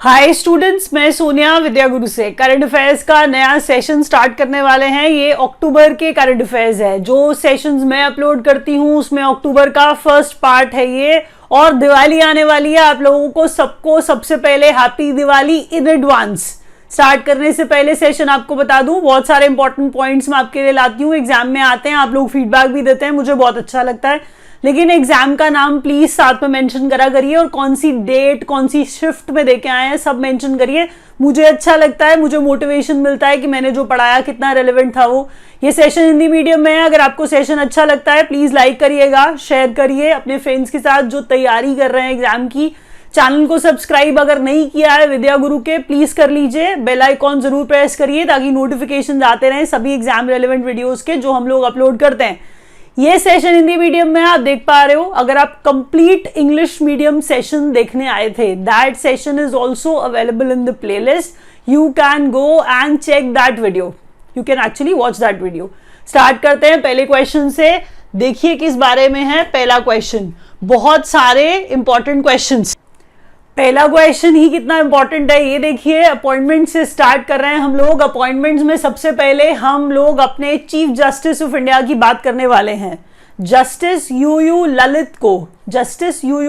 Hi students, मैं सोनिया विद्या गुरु से current affairs का नया सेशन स्टार्ट करने वाले हैं। ये अक्टूबर के करंट अफेयर्स है। जो सेशंस मैं अपलोड करती हूँ उसमें अक्टूबर का फर्स्ट पार्ट है ये, और दिवाली आने वाली है। आप लोगों को सबको सबसे पहले happy Diwali in advance. Start करने से पहले सेशन आपको बता दूं, बहुत सारे इंपॉर्टेंट पॉइंट्स मैं आपके लिए लाती हूँ। एग्जाम में आते हैं, आप लोग फीडबैक भी देते हैं, मुझे बहुत अच्छा लगता है। लेकिन एग्जाम का नाम प्लीज साथ में मेंशन करा करिए, और कौन सी डेट कौन सी शिफ्ट में देके आए हैं सब मेंशन करिए। मुझे अच्छा लगता है, मुझे मोटिवेशन मिलता है कि मैंने जो पढ़ाया कितना रेलेवेंट था वो। ये सेशन हिंदी मीडियम में है। अगर आपको सेशन अच्छा लगता है प्लीज लाइक करिएगा, शेयर करिए अपने फ्रेंड्स के साथ जो तैयारी कर रहे हैं एग्जाम की। चैनल को सब्सक्राइब अगर नहीं किया है विद्या गुरु के, प्लीज कर लीजिए। बेल आइकॉन जरूर प्रेस करिए ताकि नोटिफिकेशन आते रहें सभी एग्जाम रेलेवेंट वीडियोस के जो हम लोग अपलोड करते हैं। ये सेशन हिंदी मीडियम में आप देख पा रहे हो। अगर आप कंप्लीट इंग्लिश मीडियम सेशन देखने आए थे, that session is also available in the playlist. You can go and check that video, you can actually watch that video. Start करते हैं पहले क्वेश्चन से। देखिए किस बारे में है पहला क्वेश्चन। बहुत सारे इंपॉर्टेंट क्वेश्चंस। पहला क्वेश्चन ही कितना इंपॉर्टेंट है ये देखिए। अपॉइंटमेंट से स्टार्ट कर रहे हैं हम लोग। अपॉइंटमेंट्स में सबसे पहले हम लोग अपने चीफ जस्टिस ऑफ इंडिया की बात करने वाले हैं। जस्टिस यूयू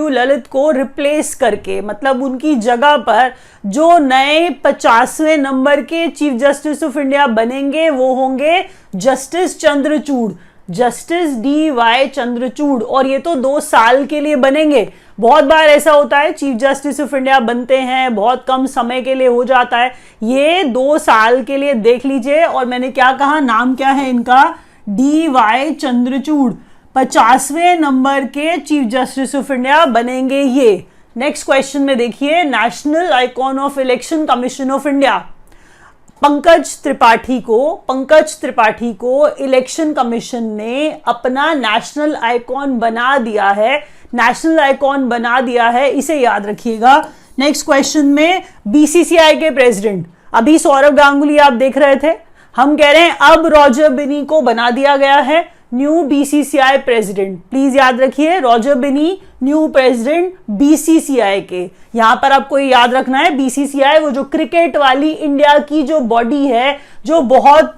ललित को रिप्लेस करके, मतलब उनकी जगह पर जो नए 50वें नंबर के चीफ जस्टिस ऑफ इंडिया बनेंगे वो होंगे justice Chandrachud, justice DY Chandrachud. और ये तो 2 साल के लिए बनेंगे। बहुत बार ऐसा होता है चीफ जस्टिस ऑफ इंडिया बनते हैं, बहुत कम समय के लिए हो जाता है। ये 2 साल के लिए देख लीजिए। और मैंने क्या कहा, नाम क्या है इनका, DY चंद्रचूड़। 50वें नंबर के चीफ जस्टिस ऑफ इंडिया बनेंगे ये। नेक्स्ट क्वेश्चन में देखिए, national icon of election commission of India Pankaj Tripathi को इलेक्शन कमीशन ने अपना नेशनल आइकॉन बना दिया है, इसे याद रखिएगा। नेक्स्ट क्वेश्चन में BCCI के प्रेसिडेंट, अभी सौरभ गांगुली आप देख रहे थे, हम कह रहे हैं अब रॉजर बिनी को बना दिया गया है न्यू BCCI प्रेसिडेंट। प्लीज याद रखिए, रॉजर बिनी न्यू प्रेसिडेंट BCCI के। यहां पर आपको याद रखना है BCCI वो जो क्रिकेट वाली इंडिया की जो बॉडी है, जो बहुत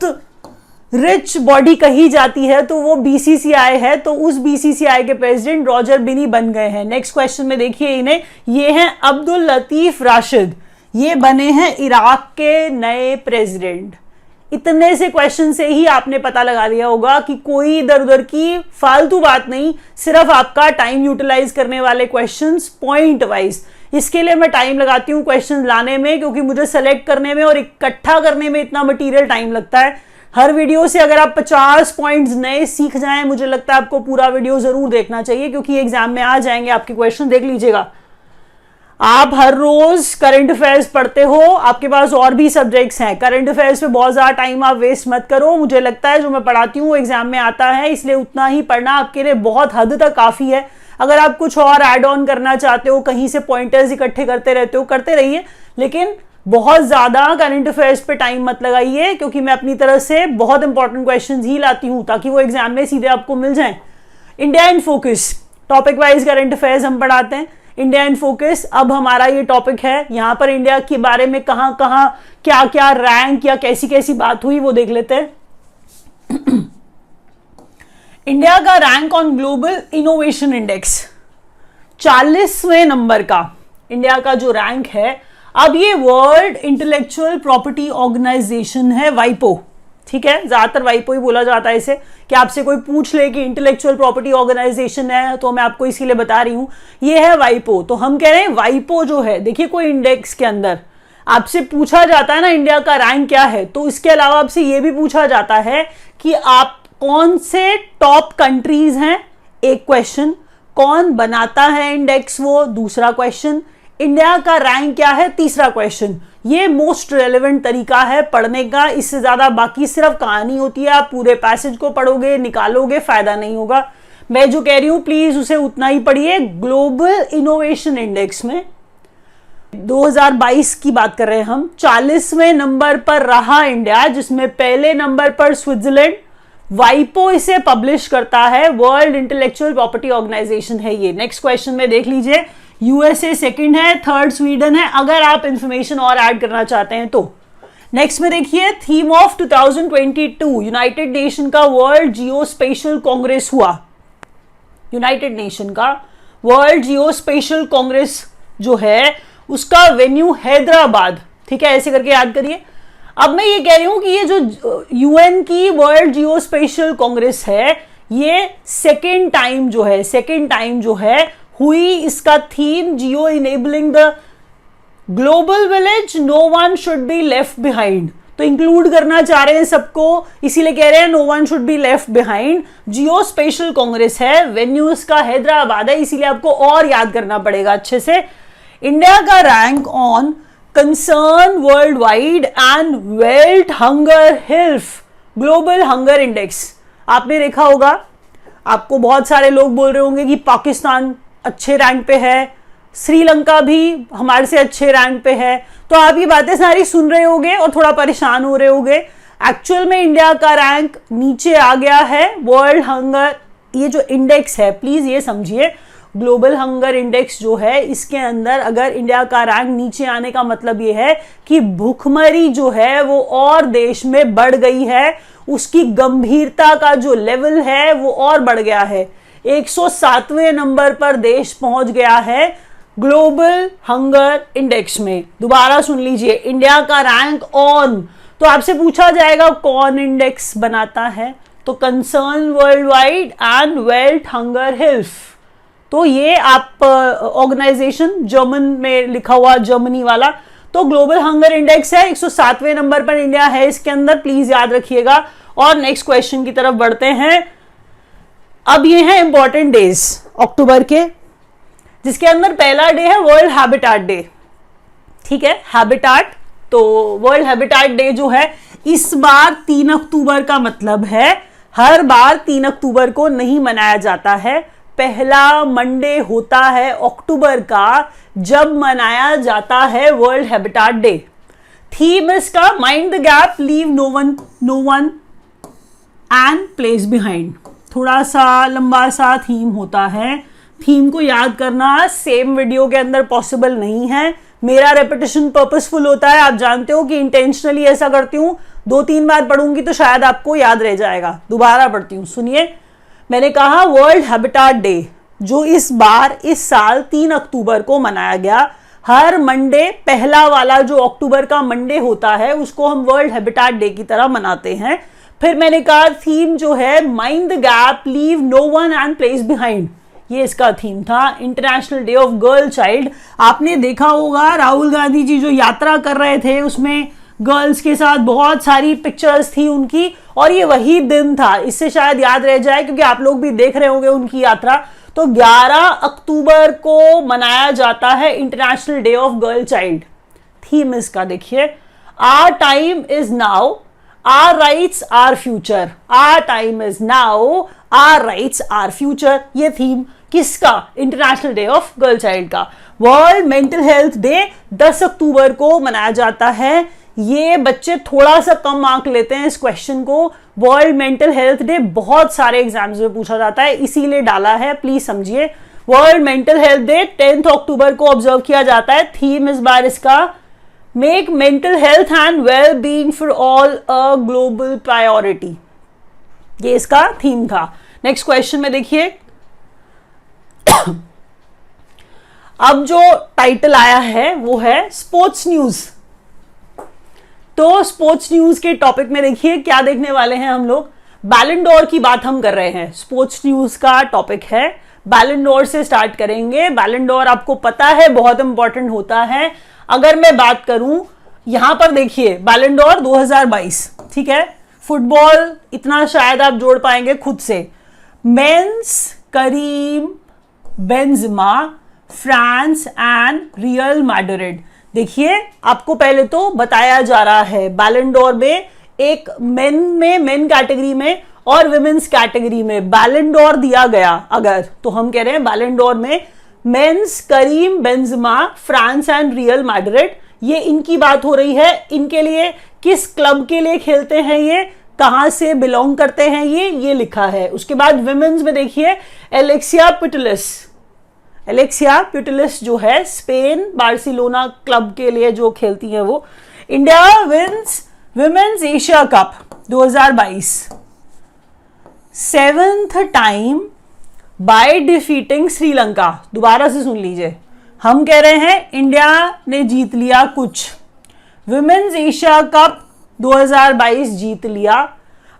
रिच बॉडी कही जाती है, तो वो BCCI है। तो उस BCCI के प्रेसिडेंट रॉजर बिनी बन गए हैं। नेक्स्ट क्वेश्चन में देखिए इन्हें, ये हैं अब्दुल लतीफ राशिद, ये बने हैं इराक के नए प्रेसिडेंट। इतने से क्वेश्चन से ही आपने पता लगा लिया होगा कि कोई इधर उधर की फालतू बात नहीं, सिर्फ आपका टाइम यूटिलाइज करने वाले क्वेश्चंस पॉइंट वाइज। इसके लिए मैं टाइम लगाती हूँ क्वेश्चन लाने में, क्योंकि मुझे सेलेक्ट करने में और इकट्ठा करने में इतना मटेरियल टाइम लगता है। हर वीडियो से अगर आप 50 पॉइंट्स नए सीख जाएं, मुझे लगता है आपको पूरा वीडियो जरूर देखना चाहिए, क्योंकि एग्जाम में आ जाएंगे आपके क्वेश्चन। देख लीजिएगा, आप हर रोज करंट अफेयर्स पढ़ते हो, आपके पास और भी सब्जेक्ट्स हैं। करंट अफेयर्स पे बहुत ज्यादा टाइम आप वेस्ट मत करो। मुझे लगता है जो मैं पढ़ाती हूँ एग्जाम में आता है, इसलिए उतना ही पढ़ना आपके लिए बहुत हद तक काफी है। अगर आप कुछ और ऐड ऑन करना चाहते हो, कहीं से पॉइंटर्स इकट्ठे करते रहते हो, करते रहिए, लेकिन बहुत ज्यादा करंट अफेयर्स पे टाइम मत लगाइए, क्योंकि मैं अपनी तरफ से बहुत इंपॉर्टेंट क्वेश्चंस ही लाती हूं ताकि वो एग्जाम में सीधे आपको मिल जाएं। India in focus, topic wise current affairs हम पढ़ाते हैं। इंडिया इन फोकस अब हमारा ये टॉपिक है। यहां पर इंडिया के बारे में कहां कहां क्या क्या रैंक या कैसी कैसी बात हुई वो देख लेते हैं। इंडिया का rank on global innovation index 40वें नंबर का इंडिया का जो रैंक है। अब ये वर्ल्ड इंटेलेक्चुअल प्रॉपर्टी ऑर्गेनाइजेशन है, वाइपो, ठीक है, ज्यादातर वाइपो ही बोला जाता है इसे। कि आपसे कोई पूछ ले कि इंटेलेक्चुअल प्रॉपर्टी ऑर्गेनाइजेशन है, तो मैं आपको इसीलिए बता रही हूं ये है वाइपो। तो हम कह रहे हैं वाइपो जो है, देखिए कोई इंडेक्स के अंदर आपसे पूछा जाता है ना इंडिया का रैंक क्या है, तो इसके अलावा आपसे ये भी पूछा जाता है कि आप कौन से टॉप कंट्रीज हैं, एक क्वेश्चन। कौन बनाता है इंडेक्स, वो दूसरा क्वेश्चन। इंडिया का रैंक क्या है, तीसरा क्वेश्चन। ये मोस्ट रेलेवेंट तरीका है पढ़ने का। इससे ज्यादा बाकी सिर्फ कहानी होती है, आप पूरे पैसेज को पढ़ोगे निकालोगे, फायदा नहीं होगा। मैं जो कह रही हूं प्लीज उसे उतना ही पढ़िए। ग्लोबल इनोवेशन इंडेक्स में 2022 की बात कर रहे हैं हम, 40वें नंबर पर रहा इंडिया, जिसमें पहले नंबर पर स्विट्जरलैंड। वाइपो इसे पब्लिश करता है, वर्ल्ड इंटेलेक्चुअल प्रॉपर्टी ऑर्गेनाइजेशन है ये। नेक्स्ट क्वेश्चन में देख लीजिए, यूएसए सेकंड है, थर्ड स्वीडन है, अगर आप इंफॉर्मेशन और ऐड करना चाहते हैं तो। नेक्स्ट में देखिए थीम ऑफ 2022 यूनाइटेड नेशन का वर्ल्ड जियोस्पेशियल कांग्रेस हुआ। यूनाइटेड नेशन का वर्ल्ड जियोस्पेशियल कांग्रेस जो है उसका वेन्यू हैदराबाद, ठीक है, ऐसे करके याद करिए। अब मैं ये कह रही हूं कि ये जो यूएन की वर्ल्ड जियोस्पेशियल कांग्रेस है ये सेकेंड टाइम जो है हुई। इसका theme geo enabling the global village, no one should be left behind, तो इंक्लूड करना चाह रहे हैं सबको, इसीलिए कह रहे हैं नो वन शुड बी लेफ्ट बिहाइंड। जियो स्पेशल कांग्रेस है, वेन्यू इसका हैदराबाद है, इसीलिए आपको और याद करना पड़ेगा अच्छे से। इंडिया का rank on concern world wide and wealth hunger health global hunger index, आपने देखा होगा, आपको बहुत सारे लोग बोल रहे होंगे कि पाकिस्तान अच्छे रैंक पे है, श्रीलंका भी हमारे से अच्छे रैंक पे है, तो आप ये बातें सारी सुन रहे होंगे और थोड़ा परेशान हो रहे होंगे। एक्चुअल में इंडिया का रैंक नीचे आ गया है वर्ल्ड हंगर, ये जो इंडेक्स है प्लीज ये समझिए, ग्लोबल हंगर इंडेक्स जो है इसके अंदर अगर इंडिया का रैंक नीचे आने का मतलब ये है कि भूखमरी जो है वो और देश में बढ़ गई है, उसकी गंभीरता का जो लेवल है वो और बढ़ गया है। 107वें नंबर पर देश पहुंच गया है ग्लोबल हंगर इंडेक्स में। दोबारा सुन लीजिए, इंडिया का रैंक ऑन, तो आपसे पूछा जाएगा कौन इंडेक्स बनाता है, तो concern world wide and wealth hunger health, तो ये आप ऑर्गेनाइजेशन जर्मन में लिखा हुआ जर्मनी वाला, तो ग्लोबल हंगर इंडेक्स है, 107वें नंबर पर इंडिया है इसके अंदर, प्लीज याद रखिएगा। और नेक्स्ट क्वेश्चन की तरफ बढ़ते हैं। अब ये है इंपॉर्टेंट डेज अक्टूबर के, जिसके अंदर पहला डे है वर्ल्ड हैबिटेट डे, ठीक है, हैबिटेट, तो वर्ल्ड हैबिटेट डे जो है इस बार 3 अक्टूबर का मतलब है, हर बार 3 अक्टूबर को नहीं मनाया जाता है, पहला मंडे होता है अक्टूबर का जब मनाया जाता है वर्ल्ड हैबिटेट डे। थीम इसका mind the gap, leave no one and place behind, थोड़ा सा लंबा सा थीम होता है। थीम को याद करना सेम वीडियो के अंदर पॉसिबल नहीं है, मेरा रेपिटेशन पर्पसफुल होता है, आप जानते हो कि इंटेंशनली ऐसा करती हूं, 2-3 बार पढ़ूंगी तो शायद आपको याद रह जाएगा, दोबारा पढ़ती हूं, सुनिए। मैंने कहा वर्ल्ड हैबिटेट डे जो इस बार इस साल 3 अक्टूबर को मनाया गया, हर मंडे पहला वाला जो अक्टूबर का मंडे होता है उसको हम वर्ल्ड हैबिटेट डे की तरह मनाते हैं। फिर मैंने कहा थीम जो है mind the gap, leave no one and place behind, ये इसका थीम था। International day of girl child, आपने देखा होगा राहुल गांधी जी जो यात्रा कर रहे थे उसमें गर्ल्स के साथ बहुत सारी पिक्चर्स थी उनकी, और ये वही दिन था, इससे शायद याद रह जाए क्योंकि आप लोग भी देख रहे होंगे उनकी यात्रा। तो 11 अक्टूबर को मनाया जाता है international day of girl child. Theme इसका देखिए, our time is now, our rights are future, our time is now, our rights are future, ये थीम किसका, international day of girl child का। वर्ल्ड मेंटल हेल्थ डे 10 अक्टूबर को मनाया जाता है, ये बच्चे थोड़ा सा कम मार्क लेते हैं इस क्वेश्चन को, वर्ल्ड मेंटल हेल्थ डे बहुत सारे एग्जाम्स में पूछा जाता है इसीलिए डाला है, प्लीज समझिए। वर्ल्ड मेंटल हेल्थ डे 10 अक्टूबर को ऑब्जर्व किया जाता है। थीम इस बार इसका make mental health and well being for all a global priority, ये इसका थीम था। नेक्स्ट क्वेश्चन में देखिए, अब जो टाइटल आया है वो है स्पोर्ट्स न्यूज, तो स्पोर्ट्स न्यूज के टॉपिक में देखिए क्या देखने वाले हैं हम लोग, बैलन डोर की बात हम कर रहे हैं, स्पोर्ट्स न्यूज का टॉपिक है, बैलन डोर से स्टार्ट करेंगे। बैलन डोर आपको पता है बहुत इंपॉर्टेंट होता है। अगर मैं बात करूं यहां पर देखिए बैलन डोर 2022, ठीक है, फुटबॉल इतना शायद आप जोड़ पाएंगे खुद से, men's Karim Benzema France and Real Madrid. देखिए आपको पहले तो बताया जा रहा है बैलन डोर में एक मेन कैटेगरी में और विमेन्स कैटेगरी में बैलन डोर दिया गया, अगर तो हम कह रहे हैं बैलन डोर में men's Karim Benzema France and Real Madrid, ये इनकी बात हो रही है। इनके लिए किस क्लब के लिए खेलते हैं, ये कहां से बिलोंग करते हैं, ये लिखा है। उसके बाद विमेन्स में देखिए एलेक्सिया पुटेलिस, एलेक्सिया प्यूटेलिस जो है स्पेन बार्सिलोना क्लब के लिए जो खेलती है वो। India wins women's Asia cup 2022 7th time by defeating Sri Lanka. दोबारा से सुन लीजिए, हम कह रहे हैं इंडिया ने जीत लिया कुछ, विमेन्स एशिया कप 2022 जीत लिया।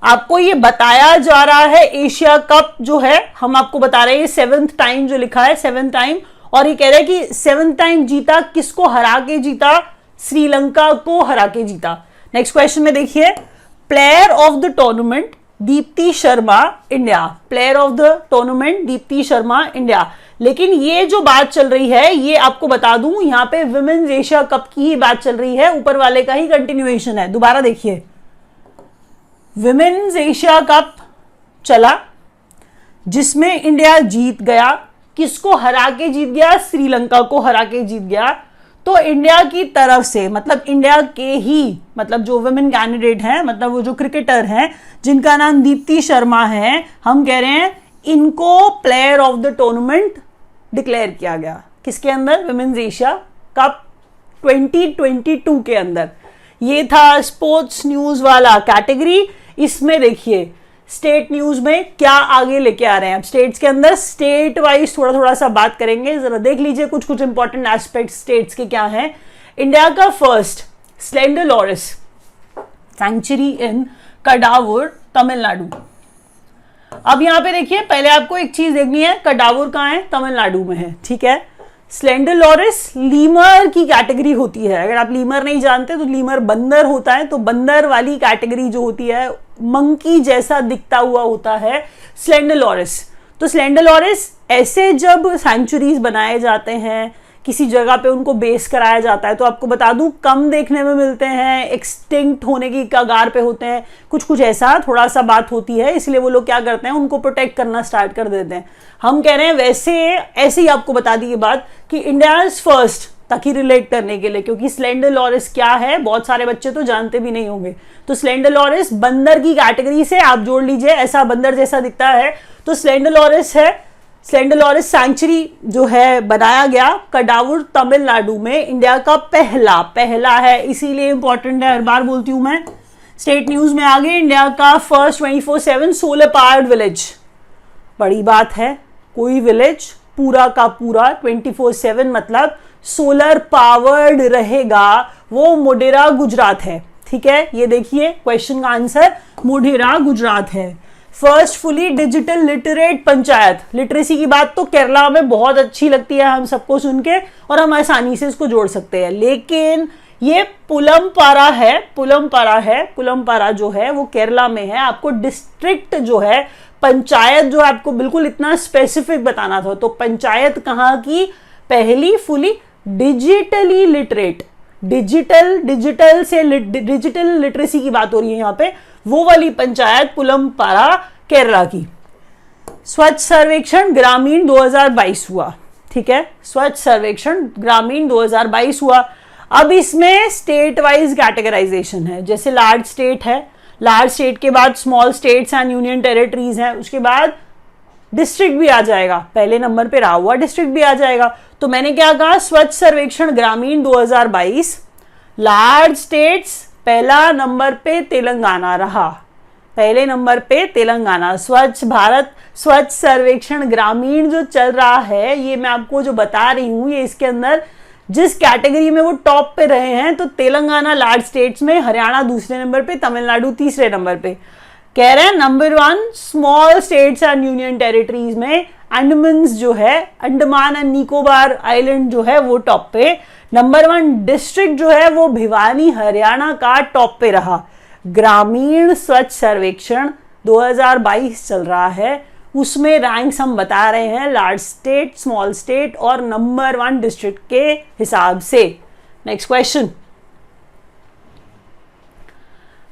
आपको ये बताया जा रहा है एशिया कप जो है, हम आपको बता रहे हैं ये 7th टाइम जो लिखा है 7th टाइम, और ये कह रहे हैं कि 7th टाइम जीता, किसको हरा के जीता? श्रीलंका को हरा के जीता। नेक्स्ट क्वेश्चन में देखिए, player of the tournament Deepti Sharma India, player of the tournament Deepti Sharma India. लेकिन ये जो बात चल रही है ये आपको बता दूं, यहां पे विमेन्स एशिया कप की ही बात चल रही है, ऊपर वाले का ही कंटिन्यूएशन है। दोबारा देखिए, विमेन्स एशिया कप चला जिसमें इंडिया जीत गया, किसको हरा के जीत गया? श्रीलंका को हरा के जीत गया। तो इंडिया की तरफ से, मतलब इंडिया के ही, मतलब जो वुमेन कैंडिडेट हैं, मतलब वो जो क्रिकेटर हैं जिनका नाम दीप्ति शर्मा है, हम कह रहे हैं इनको player of the tournament declare किया गया। किसके अंदर? विमेन्स एशिया कप 2022 के अंदर। ये था स्पोर्ट्स न्यूज वाला कैटेगरी। इसमें देखिए स्टेट न्यूज में क्या आगे लेके आ रहे हैं। अब स्टेट्स के अंदर स्टेट वाइज थोड़ा थोड़ा सा बात करेंगे, जरा देख लीजिए कुछ कुछ इंपॉर्टेंट एस्पेक्ट स्टेट्स के क्या हैं। इंडिया का फर्स्ट स्लेंडर लॉरिस सैंक्चुरी इन कडावुर तमिलनाडु। अब यहां पे देखिए, पहले आपको एक चीज देखनी है, कडावुर कहां है? तमिलनाडु में है, ठीक है। स्लेंडर लॉरिस लीमर की कैटेगरी होती है। अगर आप लीमर नहीं जानते तो लीमर बंदर होता है, तो बंदर वाली कैटेगरी जो होती है, मंकी जैसा दिखता हुआ होता है स्लेंडर लॉरिस। तो स्लेंडर लॉरिस ऐसे जब सैंक्चुरीज बनाए जाते हैं, किसी जगह पे उनको बेस कराया जाता है, तो आपको बता दूं कम देखने में मिलते हैं, एक्सटिंक्ट होने की कगार पे होते हैं, कुछ कुछ ऐसा थोड़ा सा बात होती है। इसलिए वो लोग क्या करते हैं, उनको प्रोटेक्ट करना स्टार्ट कर देते हैं। हम कह रहे हैं वैसे ऐसे ही आपको बता दी ये बात कि इंडिया इज फर्स्ट, ताकि रिलेट करने के लिए, क्योंकि स्लेंडर लॉरिस क्या है बहुत सारे बच्चे तो जानते भी नहीं होंगे। तो स्लेंडर लॉरिस बंदर की कैटेगरी से आप जोड़ लीजिए, ऐसा बंदर जैसा दिखता है तो स्लेंडर लॉरिस है। स्लेंडर लॉरिस सैंक्चुरी जो है बनाया गया कडावुर तमिलनाडु में, इंडिया का पहला है, इसीलिए इंपॉर्टेंट है, हर बार बोलती हूं मैं। स्टेट न्यूज में आगे, इंडिया का फर्स्ट 24/7 सोलर पावर्ड विलेज। बड़ी बात है, कोई विलेज पूरा का पूरा 24/7 मतलब सोलर पावर्ड रहेगा, वो मोढेरा गुजरात है, ठीक है। ये देखिए क्वेश्चन का आंसर मोढेरा गुजरात है। First fully digital literate panchayat. Literacy की बात तो केरला में बहुत अच्छी लगती है हम सबको सुन के, और हम आसानी से इसको जोड़ सकते हैं, लेकिन ये पुलमपारा है, पुलमपारा जो है वो केरला में है। आपको डिस्ट्रिक्ट जो है, पंचायत जो आपको बिल्कुल इतना स्पेसिफिक बताना था, तो पंचायत कहाँ की? पहली फुली डिजिटली लिटरेट, डिजिटल से डिजिटल लिटरेसी की बात हो रही है यहाँ पे, वो वाली पंचायत पुलमपारा केरला की। स्वच्छ सर्वेक्षण ग्रामीण 2022 हुआ, ठीक है, स्वच्छ सर्वेक्षण ग्रामीण 2022 हुआ। अब इसमें स्टेट वाइज कैटेगराइजेशन है, जैसे लार्ज स्टेट है, लार्ज स्टेट के बाद small states and union territories है, उसके बाद डिस्ट्रिक्ट भी आ जाएगा, पहले नंबर पे रहा हुआ डिस्ट्रिक्ट भी आ जाएगा। तो मैंने क्या कहा, स्वच्छ सर्वेक्षण ग्रामीण 2022, लार्ज स्टेट्स पहला नंबर पे तेलंगाना रहा, पहले नंबर पे तेलंगाना। स्वच्छ भारत स्वच्छ सर्वेक्षण ग्रामीण जो चल रहा है, ये मैं आपको जो बता रही हूं, ये इसके अंदर जिस कैटेगरी में वो टॉप पे रहे हैं, तो तेलंगाना लार्ज स्टेट्स में, हरियाणा दूसरे नंबर पे, तमिलनाडु तीसरे नंबर पे। कह रहे हैं number 1 small states and union territories में अंडमान जो है, अंडमान एंड निकोबार आइलैंड जो है वो टॉप पे। नंबर 1 डिस्ट्रिक्ट जो है वो भिवानी हरियाणा का टॉप पे रहा। ग्रामीण स्वच्छ सर्वेक्षण 2022 चल रहा है, उसमें रैंक्स हम बता रहे हैं लार्ज स्टेट, स्मॉल स्टेट और नंबर 1 डिस्ट्रिक्ट के हिसाब से। Next question.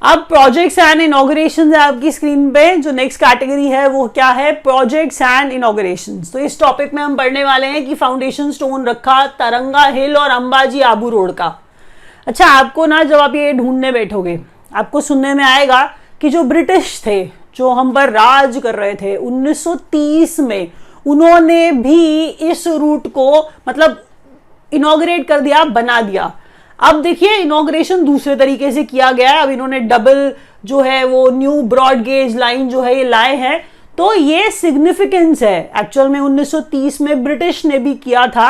अब प्रोजेक्ट्स एंड इनॉग्रेशन है आपकी स्क्रीन पे। जो नेक्स्ट कैटेगरी है वो क्या है, प्रोजेक्ट्स एंड इनॉग्रेशन। तो इस टॉपिक में हम पढ़ने वाले हैं कि फाउंडेशन स्टोन रखा तरंगा हिल और अंबाजी आबू रोड का। अच्छा, आपको ना जब आप ये ढूंढने बैठोगे, आपको सुनने में आएगा कि जो ब्रिटिश थे, जो हम पर राज कर रहे थे 1930 में, उन्होंने भी इस रूट को मतलब इनॉग्रेट कर दिया, बना दिया। अब देखिए इनॉग्रेशन दूसरे तरीके से किया गया है। अब इन्होंने डबल जो है वो न्यू ब्रॉड गेज लाइन जो है ये लाए हैं, तो ये सिग्निफिकेंस है। एक्चुअल में 1930 में ब्रिटिश ने भी किया था,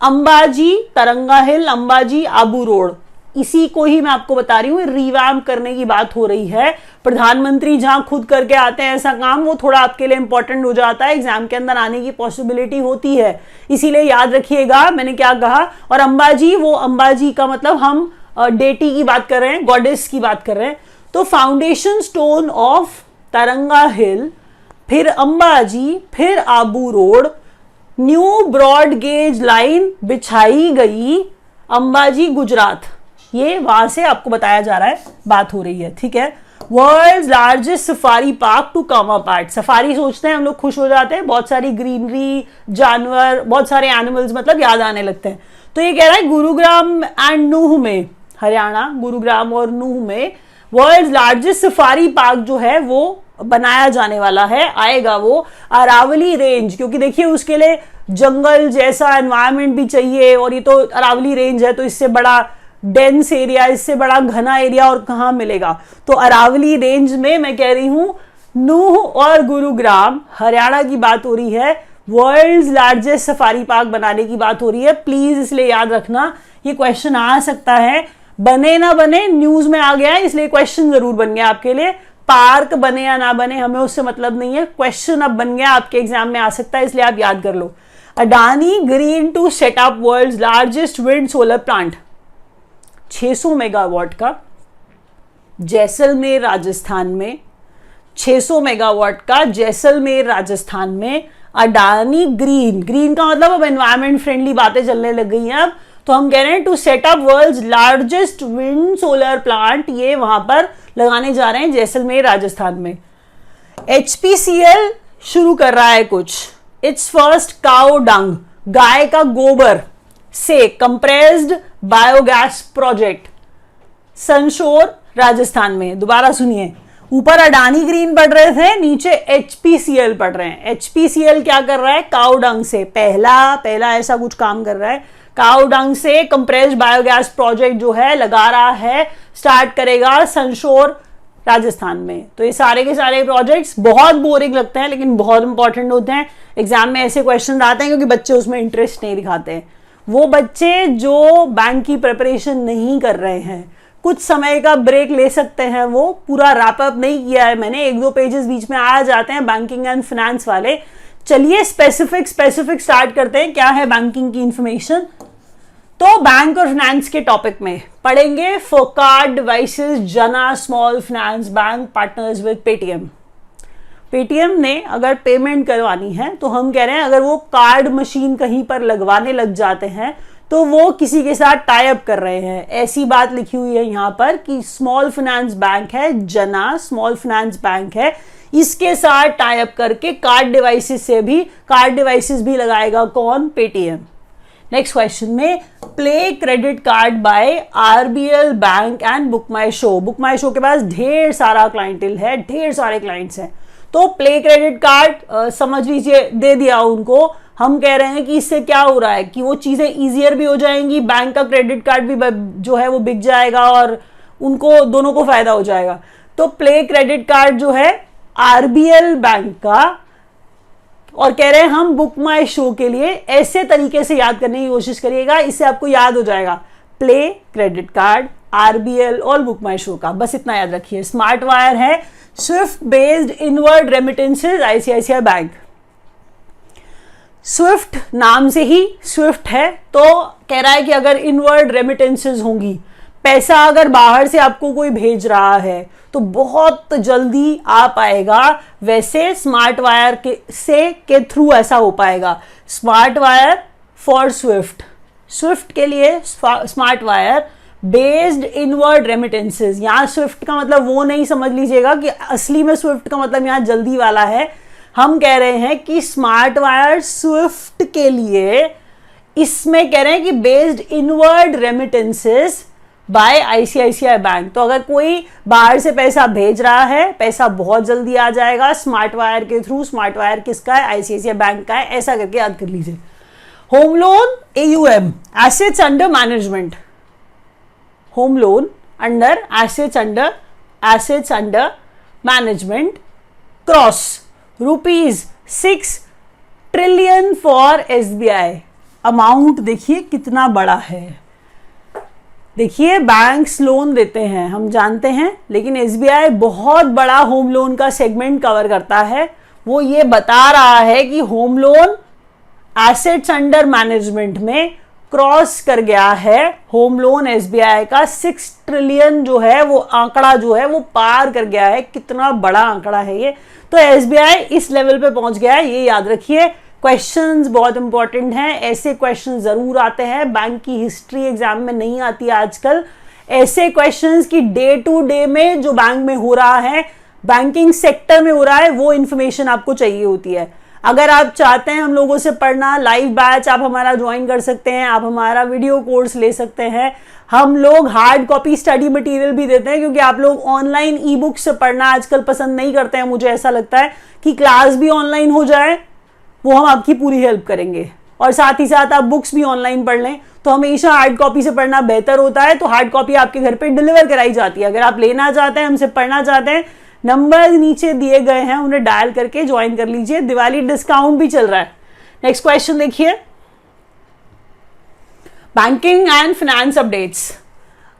अंबाजी तरंगा हिल, अंबाजी आबू रोड, इसी को ही मैं आपको बता रही हूँ। रिवैम्प करने की बात हो रही है। प्रधानमंत्री जहां खुद करके आते हैं ऐसा काम, वो थोड़ा आपके लिए इंपॉर्टेंट हो जाता है, एग्जाम के अंदर आने की पॉसिबिलिटी होती है, इसीलिए याद रखिएगा मैंने क्या कहा। और अंबाजी, वो अंबाजी का मतलब हम डेटी की बात कर रहे हैं, गॉडेस की बात कर रहे हैं। तो foundation stone of Taranga hill, फिर अंबाजी, फिर Abu road, new broad gauge line बिछाई गई अंबाजी गुजरात, ये वहां से आपको बताया जा रहा है, बात हो रही है, ठीक है। World's largest safari park to come apart. Safari सोचते हैं हम लोग, खुश हो जाते हैं, बहुत सारी ग्रीनरी, जानवर, बहुत सारे एनिमल्स मतलब याद आने लगते हैं। तो ये कह रहा है गुरुग्राम एंड नूह में, हरियाणा, गुरुग्राम और नूह में वर्ल्ड्स लार्जेस्ट सफारी पार्क जो है वो बनाया जाने वाला है, आएगा वो अरावली रेंज, क्योंकि देखिए उसके लिए जंगल जैसा एनवायरनमेंट भी चाहिए, और ये तो अरावली रेंज है, तो इससे बड़ा डेंस एरिया, इससे बड़ा घना एरिया और कहां मिलेगा। तो अरावली रेंज में मैं कह रही हूं नूह और गुरुग्राम, हरियाणा की बात हो रही है, वर्ल्ड्स लार्जेस्ट सफारी पार्क बनाने की बात हो रही है। प्लीज इसलिए याद रखना, ये क्वेश्चन आ सकता है, बने ना बने न्यूज में आ गया है, इसलिए क्वेश्चन जरूर बन गया आपके लिए। पार्क बने या ना बने हमें उससे मतलब नहीं है, क्वेश्चन अब बन गया, आपके एग्जाम में आ सकता है, इसलिए आप याद कर लो। Adani green to set up world's largest wind solar plant, 600 megawatt का, जैसलमेर राजस्थान में, 600 मेगावाट का जैसलमेर राजस्थान में। अडानी ग्रीन, ग्रीन का मतलब अब एनवायरमेंट फ्रेंडली बातें चलने लग गई हैं अब, तो हम कह रहे हैं to set up world's largest wind solar plant, ये वहां पर लगाने जा रहे हैं जैसलमेर राजस्थान में। HPCL शुरू कर रहा है कुछ, इट्स फर्स्ट काउ डंग, गाय का गोबर से कंप्रेस्ड बायोगैस प्रोजेक्ट, सनशोर राजस्थान में। दोबारा सुनिए, ऊपर अडानी ग्रीन पढ़ रहे थे, नीचे HPCL पढ़ रहे हैं। HPCL क्या कर रहा है, काउ डंग से पहला ऐसा कुछ काम कर रहा है, काउ डंग से कंप्रेस्ड बायोगैस प्रोजेक्ट जो है लगा रहा है, स्टार्ट करेगा सनशोर राजस्थान में। तो ये सारे के सारे प्रोजेक्ट्स बहुत बोरिंग लगते हैं लेकिन बहुत इंपॉर्टेंट होते हैं। एग्जाम में ऐसे क्वेश्चन आते हैं क्योंकि बच्चे उसमें इंटरेस्ट नहीं दिखाते हैं। वो बच्चे जो बैंक की प्रिपरेशन नहीं कर रहे हैं, कुछ समय का ब्रेक ले सकते हैं, वो पूरा रैप अप नहीं किया है मैंने, 1-2 पेजेस बीच में आ जाते हैं बैंकिंग एंड फाइनेंस वाले। चलिए स्पेसिफिक स्टार्ट करते हैं, क्या है बैंकिंग की इंफॉर्मेशन। तो बैंक और फाइनेंस के टॉपिक में पढ़ेंगे फोकार्ड डिवाइसेस, जना small finance bank partners with Paytm. Paytm ने अगर पेमेंट करवानी है तो हम कह रहे हैं अगर वो कार्ड मशीन कहीं पर लगवाने लग जाते हैं तो वो किसी के साथ टाई अप कर रहे हैं, ऐसी बात लिखी हुई है यहां पर कि स्मॉल फाइनेंस बैंक है जना, स्मॉल फाइनेंस बैंक है, इसके साथ टाई अप करके कार्ड डिवाइसेस भी लगाएगा कौन, पेटीएम। नेक्स्ट क्वेश्चन में play credit card by RBL bank and Book My Show. Book My Show के पास ढेर सारा क्लाइंटेल है, ढेर सारे क्लाइंट्स हैं, तो प्ले क्रेडिट कार्ड समझ लीजिए दे दिया उनको। हम कह रहे हैं कि इससे क्या हो रहा है कि वो चीजें इजियर भी हो जाएंगी, बैंक का क्रेडिट कार्ड भी जो है वो बिक जाएगा और उनको दोनों को फायदा हो जाएगा। तो प्ले क्रेडिट कार्ड जो है आरबीएल बैंक का, और कह रहे हैं हम बुक माई शो के लिए ऐसे तरीके से याद करने की कोशिश करिएगा, इससे आपको याद हो जाएगा प्ले क्रेडिट कार्ड आरबीएल और बुक माई शो का, बस इतना याद रखिए। स्मार्ट वायर है Swift based inward remittances ICICI bank. Swift नाम से ही स्विफ्ट है, तो कह रहा है कि अगर इनवर्ड रेमिटेंसेज होंगी, पैसा अगर बाहर से आपको कोई भेज रहा है तो बहुत जल्दी आ पाएगा, वैसे स्मार्ट वायर के थ्रू ऐसा हो पाएगा। स्मार्ट वायर फॉर स्विफ्ट के लिए smart wire based inward remittances. यहां स्विफ्ट का मतलब वो नहीं समझ लीजिएगा कि असली में स्विफ्ट का मतलब यहां जल्दी वाला है। हम कह रहे हैं कि स्मार्ट वायर स्विफ्ट के लिए इसमें कह रहे हैं कि based inward remittances by ICICI bank. तो अगर कोई बाहर से पैसा भेज रहा है, पैसा बहुत जल्दी आ जाएगा स्मार्ट वायर के थ्रू। स्मार्ट वायर किसका है? आईसीआईसीआई बैंक का है। ऐसा करके याद कर लीजिए। Home loan AUM, assets under management. Home loan under assets under management cross ₹6 trillion for SBI। Amount देखिए कितना बड़ा है। देखिए बैंक्स लोन देते हैं, हम जानते हैं, लेकिन SBI बहुत बड़ा होम लोन का सेगमेंट कवर करता है। वो ये बता रहा है कि home loan assets under management में क्रॉस कर गया है। होम लोन SBI का 6 ट्रिलियन जो है वो आंकड़ा जो है वो पार कर गया है। कितना बड़ा आंकड़ा है ये। तो SBI इस लेवल पे पहुंच गया है, ये याद रखिए। क्वेश्चंस बहुत इंपॉर्टेंट हैं, ऐसे क्वेश्चन जरूर आते हैं। बैंक की हिस्ट्री एग्जाम में नहीं आती है आजकल ऐसे क्वेश्चंस की डे टू डे में जो बैंक में हो रहा है, बैंकिंग सेक्टर में हो रहा है, वो इंफॉर्मेशन आपको चाहिए होती है। अगर आप चाहते हैं हम लोगों से पढ़ना, लाइव बैच आप हमारा ज्वाइन कर सकते हैं, आप हमारा वीडियो कोर्स ले सकते हैं। हम लोग हार्ड कॉपी स्टडी मटेरियल भी देते हैं, क्योंकि आप लोग ऑनलाइन ई बुक से पढ़ना आजकल पसंद नहीं करते हैं। मुझे ऐसा लगता है कि क्लास भी ऑनलाइन हो जाए, वो हम आपकी पूरी हेल्प करेंगे, और साथ ही साथ आप बुक्स भी ऑनलाइन पढ़ लें। तो हमेशा हार्ड कॉपी से पढ़ना बेहतर होता है। तो हार्ड कॉपी आपके घर पे डिलीवर कराई जाती है। अगर आप लेना चाहते हैं, हमसे पढ़ना चाहते हैं, नंबर नीचे दिए गए हैं, उन्हें डायल करके ज्वाइन कर लीजिए। दिवाली डिस्काउंट भी चल रहा है। नेक्स्ट क्वेश्चन देखिए, बैंकिंग एंड फाइनेंस अपडेट्स।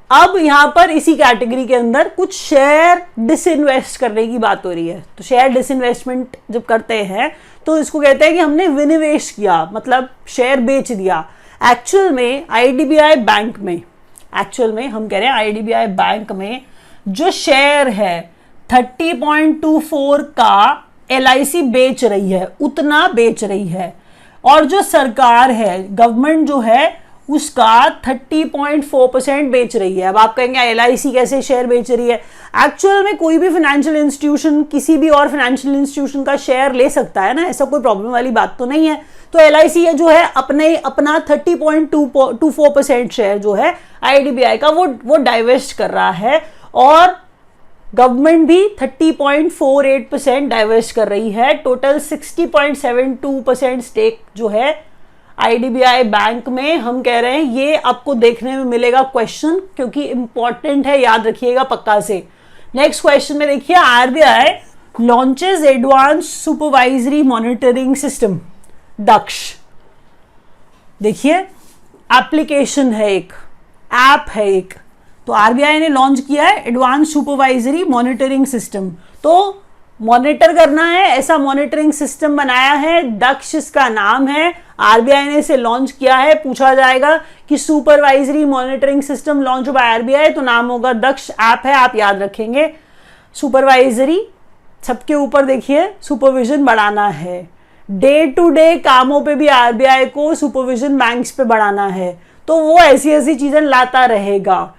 अब यहां पर इसी कैटेगरी के अंदर कुछ शेयर डिसइन्वेस्ट करने की बात हो रही है। तो शेयर डिसइन्वेस्टमेंट जब करते हैं तो इसको कहते हैं कि हमने विनिवेश किया, मतलब शेयर बेच दिया। एक्चुअल में आईडीबीआई बैंक में, एक्चुअल में हम कह रहे हैं आईडीबीआई बैंक में जो शेयर है 30.24 का LIC बेच रही है, उतना बेच रही है। और जो सरकार है, गवर्नमेंट जो है, उसका 30.4% बेच रही है। अब आप कहेंगे LIC कैसे शेयर बेच रही है? एक्चुअल में कोई भी फाइनेंशियल इंस्टीट्यूशन किसी भी और फाइनेंशियल इंस्टीट्यूशन का शेयर ले सकता है ना, ऐसा कोई प्रॉब्लम वाली बात तो नहीं है। तो LIC ये जो है अपना 30.24% शेयर जो है आईडीबीआई का वो डाइवेस्ट कर रहा है, और गवर्नमेंट भी 30.48% डाइवेस्ट कर रही है। टोटल 60.72% स्टेक जो है आईडीबीआई बैंक में, हम कह रहे हैं ये आपको देखने में मिलेगा क्वेश्चन, क्योंकि इंपॉर्टेंट है, याद रखिएगा पक्का से। नेक्स्ट क्वेश्चन में देखिए, RBI launches advanced supervisory monitoring system Daksh. देखिए एप्लीकेशन है, एक ऐप है एक, तो आरबीआई ने लॉन्च किया है एडवांस सुपरवाइजरी मॉनिटरिंग सिस्टम। तो मॉनिटर करना है, ऐसा मॉनिटरिंग सिस्टम बनाया है, दक्ष इसका नाम है। आरबीआई ने इसे लॉन्च किया है। पूछा जाएगा कि supervisory monitoring system launch by RBI, तो नाम होगा दक्ष। ऐप है, आप याद रखेंगे। सुपरवाइजरी सबके ऊपर देखिए सुपरविजन बढ़ाना है। डे टू डे कामों पे भी आरबीआई को सुपरविजन बैंक्स पे बढ़ाना है, तो वो ऐसी ऐसी चीजें लाता रहेगा।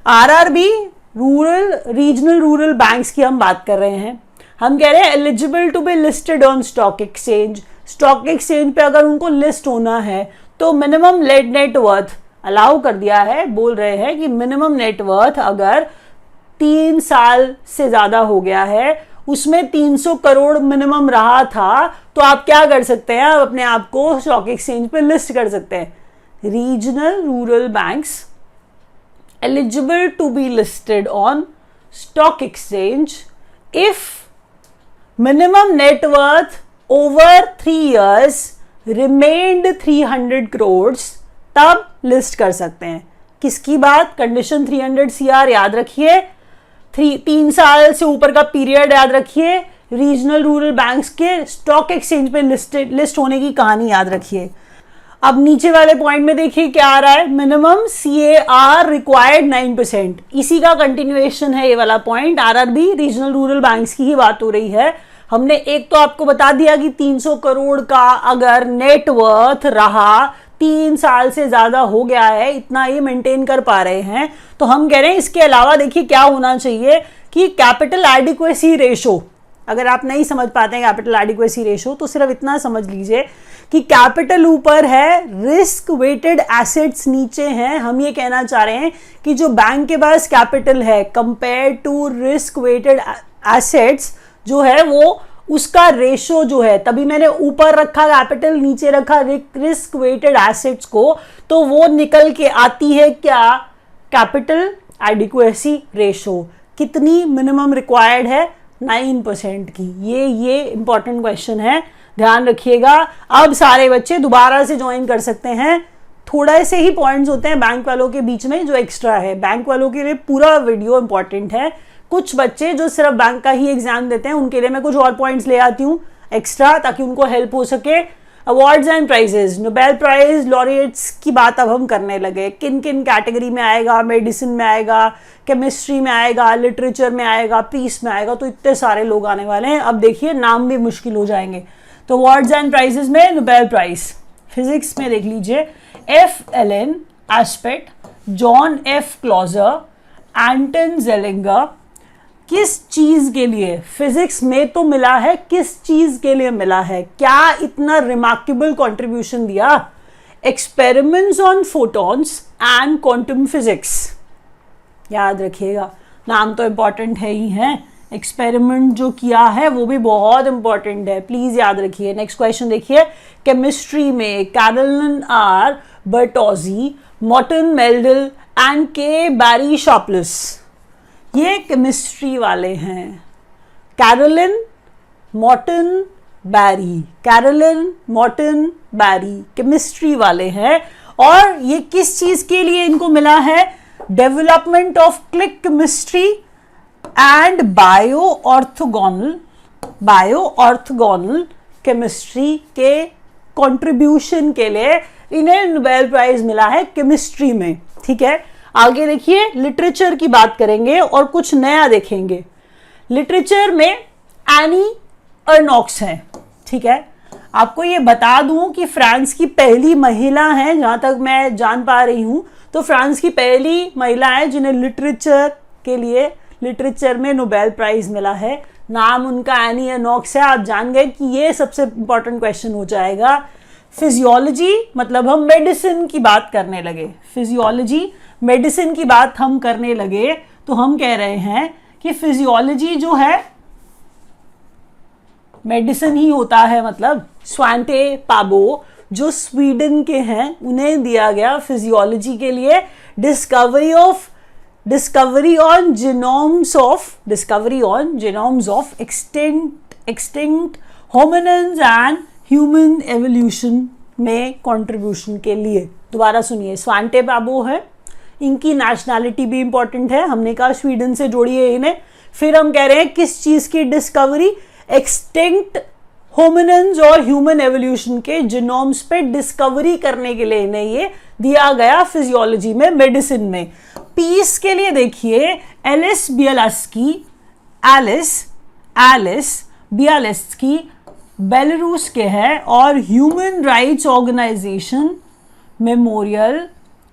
आरआरबी रीजनल रूरल बैंक्स की हम बात कर रहे हैं। हम कह रहे हैं eligible to be listed on stock exchange. Stock exchange पे अगर उनको लिस्ट होना है तो मिनिमम नेटवर्थ अलाउ कर दिया है। बोल रहे हैं कि मिनिमम नेटवर्थ अगर 3 साल से ज्यादा हो गया है, उसमें 300 करोड़ मिनिमम रहा था, तो आप क्या कर सकते हैं, आप अपने आप को स्टॉक एक्सचेंज पे लिस्ट कर सकते हैं। Regional rural banks eligible to be listed on stock exchange if minimum net worth over 3 years remained 300 crores, तब लिस्ट कर सकते हैं। किसकी बात? कंडीशन 300 CR याद रखिए, 3 साल से ऊपर का पीरियड याद रखिए। रीजनल रूरल बैंक्स के स्टॉक एक्सचेंज पे लिस्ट होने की कहानी याद रखिए। अब नीचे वाले पॉइंट में देखिए क्या आ रहा है, मिनिमम CAR रिक्वायर्ड 9%। इसी का कंटिन्यूएशन है ये वाला point. RRB regional rural banks की ही बात हो रही है। हमने एक तो आपको बता दिया कि 300 करोड़ का अगर नेटवर्थ रहा, 3 साल से ज्यादा हो गया है, इतना ये मेंटेन कर पा रहे हैं, तो हम कह रहे हैं इसके अलावा देखिए क्या होना चाहिए कि कैपिटल एडिक्वेसी रेशो अगर आप नहीं समझ पाते हैं कैपिटल एडिक्वेसी रेशो तो सिर्फ इतना समझ लीजिए कि कैपिटल ऊपर है, रिस्क वेटेड एसेट्स नीचे हैं। हम ये कहना चाह रहे हैं कि जो बैंक के पास कैपिटल है compare to risk weighted assets जो है वो उसका रेशो जो है, तभी मैंने ऊपर रखा कैपिटल नीचे रखा रिस्क वेटेड एसेट्स को, तो वो निकल के आती है क्या, कैपिटल एडिक्वेसी रेशो। कितनी मिनिमम रिक्वायर्ड है, 9% की। ये इंपॉर्टेंट क्वेश्चन है, ध्यान रखिएगा। अब सारे बच्चे दोबारा से ज्वाइन कर सकते हैं। थोड़ा से ही पॉइंट्स होते हैं बैंक वालों के बीच में जो एक्स्ट्रा है, बैंक वालों के लिए पूरा वीडियो इंपॉर्टेंट है। कुछ बच्चे जो सिर्फ बैंक का ही एग्जाम देते हैं उनके लिए मैं कुछ और पॉइंट्स ले आती हूँ एक्स्ट्रा, ताकि उनको हेल्प हो सके। Awards and prizes, Nobel prize laureates की बात अब हम करने लगे। किन किन कैटेगरी में आएगा, मेडिसिन में आएगा, केमिस्ट्री में आएगा, लिटरेचर में आएगा, पीस में आएगा, तो इतने सारे लोग आने वाले हैं। अब देखिए नाम भी मुश्किल हो जाएंगे। तो अवार्ड्स एंड प्राइजेस में नोबेल प्राइज फिजिक्स में देख लीजिए, F Alain Aspect, John F Clauser, Anton Zeilinger. किस चीज के लिए फिजिक्स में तो मिला है, किस चीज के लिए मिला है, क्या इतना रिमार्केबल कंट्रीब्यूशन दिया, experiments on photons and quantum physics. याद रखिएगा, नाम तो इंपॉर्टेंट है ही है, एक्सपेरिमेंट जो किया है वो भी बहुत इंपॉर्टेंट है, प्लीज याद रखिए। नेक्स्ट क्वेश्चन देखिए, केमिस्ट्री में Carolyn R Bertozzi, Morten Meldal and K Barry Sharpless. ये केमिस्ट्री वाले हैं, Carolyn Morten Barry, Carolyn Morten Barry chemistry वाले हैं। और ये किस चीज के लिए इनको मिला है, development of click chemistry and bio orthogonal chemistry के कंट्रीब्यूशन के लिए इन्हें नोबेल प्राइज मिला है केमिस्ट्री में। ठीक है, आगे देखिए, लिटरेचर की बात करेंगे और कुछ नया देखेंगे। लिटरेचर में एनी अर्नॉक्स है। ठीक है, आपको ये बता दूं कि फ्रांस की पहली महिला है, जहां तक मैं जान पा रही हूं, तो फ्रांस की पहली महिला है जिन्हें लिटरेचर के लिए लिटरेचर में नोबेल प्राइज मिला है। नाम उनका एनी अर्नॉक्स है। आप जान गए कि ये सबसे इंपॉर्टेंट क्वेश्चन हो जाएगा। फिजियोलॉजी मतलब हम मेडिसिन की बात करने लगे, फिजियोलॉजी मेडिसिन की बात हम करने लगे, तो हम कह रहे हैं कि फिजियोलॉजी जो है मेडिसिन ही होता है। मतलब स्वांटे पाबो जो स्वीडन के हैं उन्हें दिया गया फिजियोलॉजी के लिए discovery on genomes of extinct hominins and human evolution में कंट्रीब्यूशन के लिए। दोबारा सुनिए, स्वांटे पाबो है, इनकी नेशनैलिटी भी इंपॉर्टेंट है, हमने कहा स्वीडन से जोड़िए इन्हें। फिर हम कह रहे हैं किस चीज की डिस्कवरी, एक्सटिंक्ट होमिनिन्स और ह्यूमन एवोल्यूशन के जीनोम्स पे डिस्कवरी करने के लिए इन्हें ये दिया गया फिजियोलॉजी में, मेडिसिन में। पीस के लिए देखिए, एलिस बियालेस्की बेलारूस के हैं और human rights organisation memorial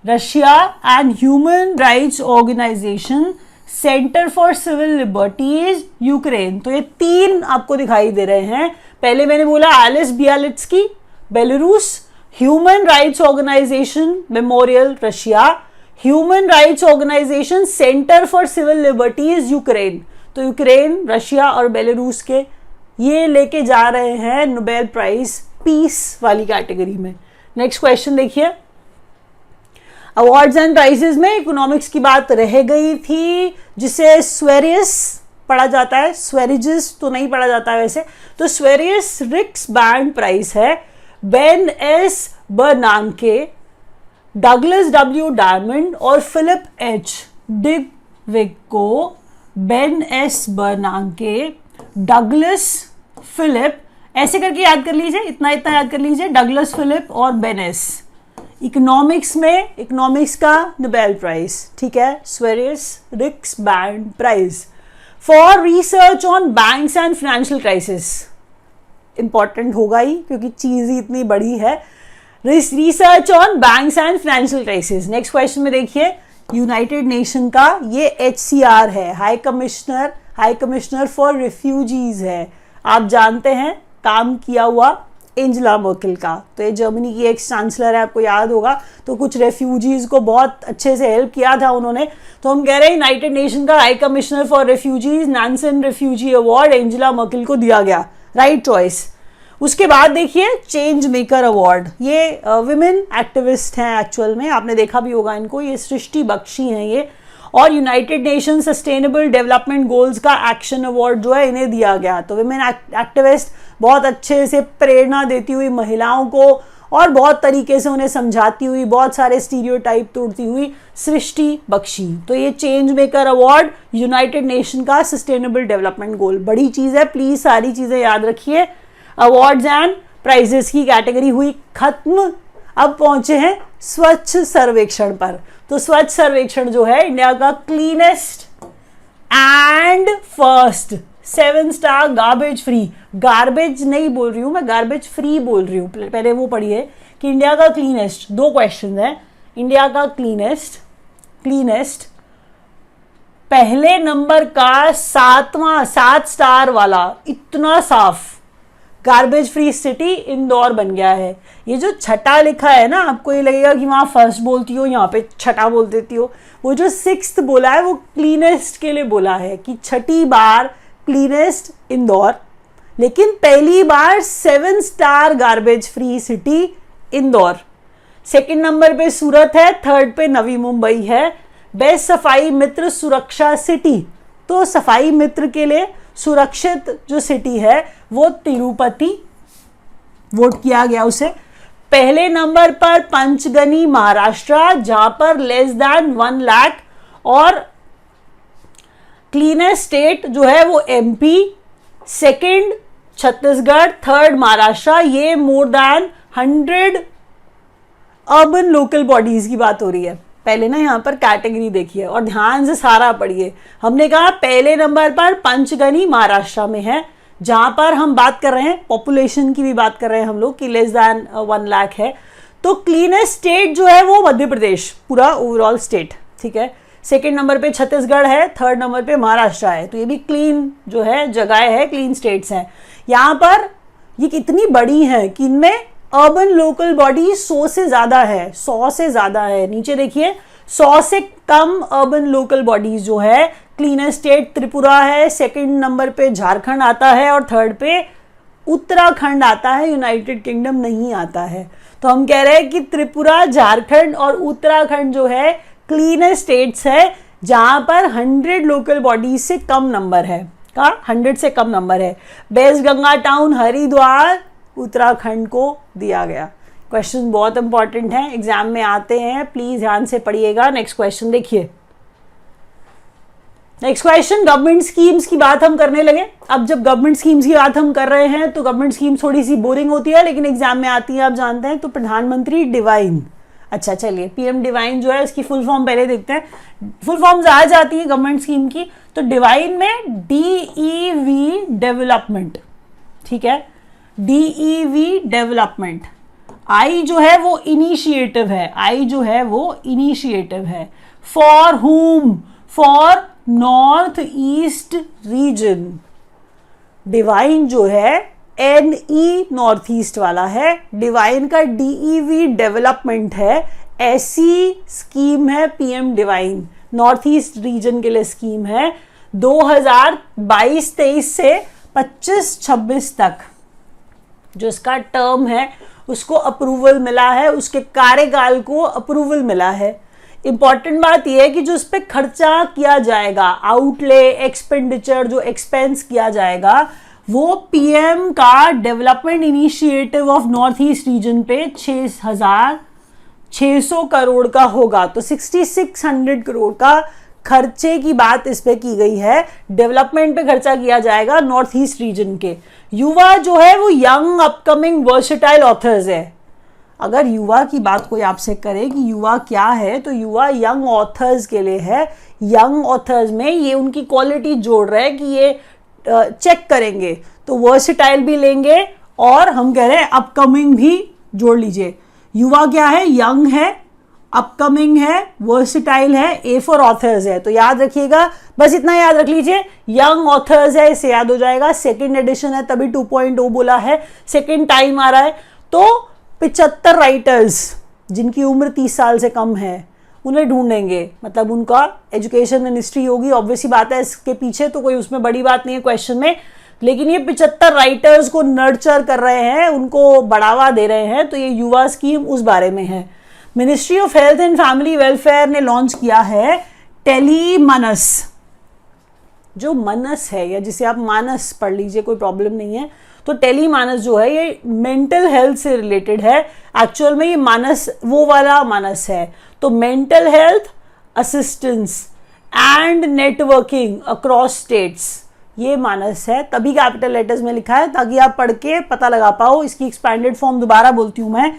Russia and human rights organisation centre for civil liberties Ukraine. तो ये तीन आपको दिखाई दे रहे हैं। पहले मैंने बोला Ales Bialiatski Belarus, human rights organisation memorial Russia, human rights organisation centre for civil liberties Ukraine. तो यूक्रेन, रशिया और बेलारूस के ये लेके जा रहे हैं नोबेल प्राइज पीस वाली कैटेगरी में। नेक्स्ट क्वेश्चन देखिए, अवार्ड्स एंड प्राइजेस में इकोनॉमिक्स की बात रह गई थी, जिसे स्वेरियस पढ़ा जाता है, स्वेरिजेस तो नहीं पढ़ा जाता है वैसे। तो स्वेरियस रिक्स बैंड प्राइज है Ben S Bernanke, Douglas W Diamond और फिलिप एच डिगविग को। Ben S Bernanke, Douglas, Philip, ऐसे करके याद कर लीजिए, इतना याद कर लीजिए, डगलस, फिलिप और बेन एस। इकोनॉमिक्स में इकोनॉमिक्स का नोबेल प्राइज, ठीक है, Sveriges Riksbank prize for research on banks and financial crisis. Important होगा ही क्योंकि चीज ही इतनी बड़ी है। Research on banks and financial crisis. Next question में देखिए, यूनाइटेड नेशन का ये HCR है, high high commissioner for refugees है, आप जानते हैं काम किया हुआ एंजेला मर्केल का। तो ये जर्मनी की एक्स चांसलर है, आपको याद होगा, तो कुछ रेफ्यूजीज को बहुत अच्छे से हेल्प किया था उन्होंने। तो हम कह रहे हैं यूनाइटेड नेशन का high commissioner for refugees Nansen refugee award Angela Merkel को दिया गया, राइट चॉइस। उसके बाद देखिए चेंज मेकर अवार्ड, ये विमेन एक्टिविस्ट हैं एक्चुअल में, आपने देखा भी होगा इनको, ये सृष्टि बख्शी हैं ये, और United nation sustainable development goals का एक्शन अवार्ड जो है इन्हें दिया गया। तो विमेन एक्टिविस्ट, बहुत अच्छे से प्रेरणा देती हुई महिलाओं को और बहुत तरीके से उन्हें समझाती हुई, बहुत सारे स्टीरियोटाइप तोड़ती हुई, सृष्टि बख्शी। तो ये change maker award United Nation का सस्टेनेबल डेवलपमेंट गोल, बड़ी चीज़ है, प्लीज़ सारी चीज़ें याद रखिए। अवार्ड्स एंड प्राइजेस की कैटेगरी हुई खत्म। अब पहुंचे हैं स्वच्छ सर्वेक्षण पर। तो स्वच्छ सर्वेक्षण जो है इंडिया का cleanest and first 7 star garbage free, garbage नहीं बोल रही हूं मैं, गार्बेज फ्री बोल रही हूं, पहले वो पढ़िए कि इंडिया का क्लीनेस्ट, 2 क्वेश्चन है, इंडिया का क्लीनेस्ट पहले नंबर का 7 स्टार वाला, इतना साफ गार्बेज फ्री सिटी इंदौर बन गया है। ये जो छठा लिखा है ना, आपको ये लगेगा कि वहां फर्स्ट बोलती हो, यहाँ पे छठा बोल देती हो, वो जो 6th बोला है वो क्लीनेस्ट के लिए बोला है कि छठी बार क्लीनेस्ट इंदौर, लेकिन पहली बार 7 star garbage free city Indore. 2nd number पे सूरत है, 3rd पे नवी मुंबई है। बेस्ट सफाई मित्र सुरक्षा सिटी, तो सफाई मित्र के लिए सुरक्षित जो सिटी है वो तिरुपति वोट किया गया उसे। पहले नंबर पर पंचगनी महाराष्ट्र, जहां पर लेस देन 1 लाख, और क्लीनेस्ट स्टेट जो है वो MP, 2nd Chhattisgarh, 3rd Maharashtra. ये more than 100 urban local bodies की बात हो रही है। पहले ना यहाँ पर कैटेगरी देखिए और ध्यान से सारा पढ़िए। हमने कहा पहले नंबर पर पंचगनी महाराष्ट्र में है, जहां पर हम बात कर रहे हैं पॉपुलेशन की भी बात कर रहे हैं हम लोग कि लेस देन 1 लाख है। तो क्लीनेस्ट स्टेट जो है वो मध्य प्रदेश, पूरा ओवरऑल स्टेट, ठीक है। 2nd नंबर पे छत्तीसगढ़ है, 3rd नंबर पे महाराष्ट्र है। तो ये भी क्लीन जो है जगह है, क्लीन स्टेट्स हैं। यहाँ पर ये कितनी बड़ी है कि इनमें अर्बन लोकल बॉडी 100 से ज़्यादा है, 100 से ज़्यादा है। नीचे देखिए 100 से कम अर्बन लोकल बॉडीज जो है, क्लीनेस्ट स्टेट त्रिपुरा है, 2nd नंबर पे झारखंड आता है और 3rd पे उत्तराखंड आता है, यूनाइटेड किंगडम नहीं आता है। तो हम कह रहे हैं कि त्रिपुरा, झारखंड और उत्तराखंड जो है क्लीनेस्ट स्टेट्स है, जहां पर 100 लोकल बॉडीज से कम नंबर है, का 100 से कम नंबर है। बेस्ट गंगा टाउन हरिद्वार उत्तराखंड को दिया गया। क्वेश्चन बहुत इंपॉर्टेंट है, एग्जाम में आते हैं, प्लीज ध्यान से पढ़िएगा। नेक्स्ट क्वेश्चन देखिए। नेक्स्ट क्वेश्चन, गवर्नमेंट स्कीम्स की बात हम करने लगे। अब जब गवर्नमेंट स्कीम्स की बात हम कर रहे हैं तो गवर्नमेंट स्कीम थोड़ी सी बोरिंग होती है, लेकिन एग्जाम में आती है, आप जानते हैं। तो प्रधानमंत्री डिवाइन, अच्छा चलिए पीएम डिवाइन जो है उसकी फुल फॉर्म पहले देखते हैं। फुल फॉर्म आ जाती है गवर्नमेंट स्कीम की, तो डिवाइन में DEV डेवलपमेंट, ठीक है, DEV डेवलपमेंट। आई जो है वो इनिशिएटिव है, आई जो है वो इनिशिएटिव है। फॉर हुम, for north east region. Divine जो है NE नॉर्थ ईस्ट वाला है, डिवाइन का DEV डेवलपमेंट है। ऐसी स्कीम है PM divine, north east region के लिए स्कीम है। 2022-23 से 25-26 तक जो इसका टर्म है उसको अप्रूवल मिला है, उसके कार्यकाल को अप्रूवल मिला है। इंपॉर्टेंट बात यह है कि जो इस पर खर्चा किया जाएगा, आउटले एक्सपेंडिचर जो एक्सपेंस किया जाएगा, वो पीएम का development initiative of north east region पे 6,600 करोड़ का होगा। तो 6600 करोड़ का खर्चे की बात इस पे की गई है, डेवलपमेंट पे खर्चा किया जाएगा नॉर्थ ईस्ट रीजन के। युवा जो है वो यंग अपकमिंग वर्सेटाइल ऑथर्स है। अगर युवा की बात कोई आपसे करे कि युवा क्या है, तो युवा यंग ऑथर्स के लिए है। यंग ऑथर्स में ये उनकी क्वालिटी जोड़ रहे हैं कि ये चेक करेंगे, तो वर्सेटाइल भी लेंगे और हम कह रहे हैं अपकमिंग भी जोड़ लीजिए। युवा क्या है, यंग है, अपकमिंग है, वर्सिटाइल है, ए फॉर ऑथर्स है। तो याद रखिएगा, बस इतना याद रख लीजिए, यंग ऑथर्स है, इससे याद हो जाएगा। सेकंड एडिशन है तभी 2.0 बोला है, सेकंड टाइम आ रहा है। तो 75 राइटर्स जिनकी उम्र 30 साल से कम है उन्हें ढूंढेंगे, मतलब उनका एजुकेशन मिनिस्ट्री होगी। ऑब्वियसली बात है, इसके पीछे तो कोई उसमें बड़ी बात नहीं है क्वेश्चन में, लेकिन ये 75 राइटर्स को नर्चर कर रहे हैं, उनको बढ़ावा दे रहे हैं। तो ये युवा स्कीम उस बारे में है। Ministry of health and family welfare ने लॉन्च किया है टेलीमानस। जो मनस है, या जिसे आप मानस पढ़ लीजिए, कोई प्रॉब्लम नहीं है। तो टेलीमानस जो है ये मेंटल हेल्थ से रिलेटेड है। एक्चुअल में ये मानस वो वाला मानस है। तो mental health assistance and networking across states, ये मानस है। तभी कैपिटल लेटर्स में लिखा है ताकि आप पढ़ के पता लगा पाओ। इसकी एक्सपैंडेड फॉर्म दोबारा बोलती हूं मैं,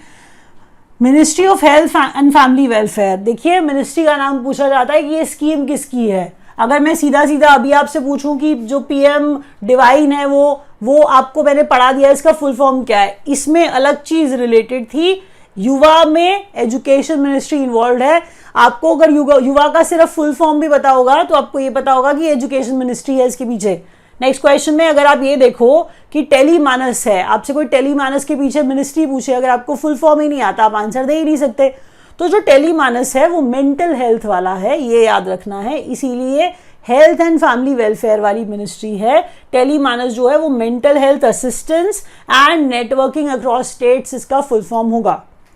ministry of health and family welfare. देखिए, मिनिस्ट्री का नाम पूछा जाता है कि ये स्कीम किसकी है। अगर मैं सीधा सीधा अभी आपसे पूछूं कि जो पीएम डिवाइन है वो आपको मैंने पढ़ा दिया, इसका फुल फॉर्म क्या है, इसमें अलग चीज रिलेटेड थी। युवा में एजुकेशन मिनिस्ट्री इन्वॉल्व है। आपको अगर युवा का सिर्फ फुल फॉर्म भी पता होगा तो आपको ये पता होगा कि एजुकेशन मिनिस्ट्री है इसके पीछे। नेक्स्ट क्वेश्चन में अगर आप ये देखो कि टेलीमानस है, आपसे कोई टेलीमानस के पीछे मिनिस्ट्री पूछे, अगर आपको फुल फॉर्म ही नहीं आता आप आंसर दे ही नहीं सकते। तो जो टेलीमानस है वो मेंटल हेल्थ वाला है, ये याद रखना है। इसीलिए हेल्थ एंड फैमिली वेलफेयर वाली मिनिस्ट्री है। टेलीमानस जो है वो mental health assistance and networking across states, इसका फुल फॉर्म होगा।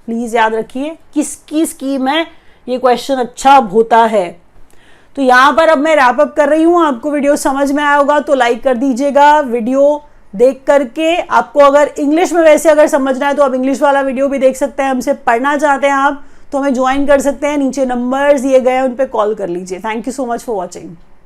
प्लीज याद रखिए किसकी स्कीम है, ये क्वेश्चन अच्छा होता है। तो यहां पर अब मैं रैप अप कर रही हूं। आपको वीडियो समझ में आया होगा तो लाइक कर दीजिएगा। वीडियो देख करके आपको अगर इंग्लिश में वैसे अगर समझना है तो आप इंग्लिश वाला वीडियो भी देख सकते हैं। हमसे पढ़ना चाहते हैं आप तो हमें ज्वाइन कर सकते हैं। नीचे नंबर्स दिए गए हैं, उन पे कॉल कर लीजिए। Thank you so much for watching.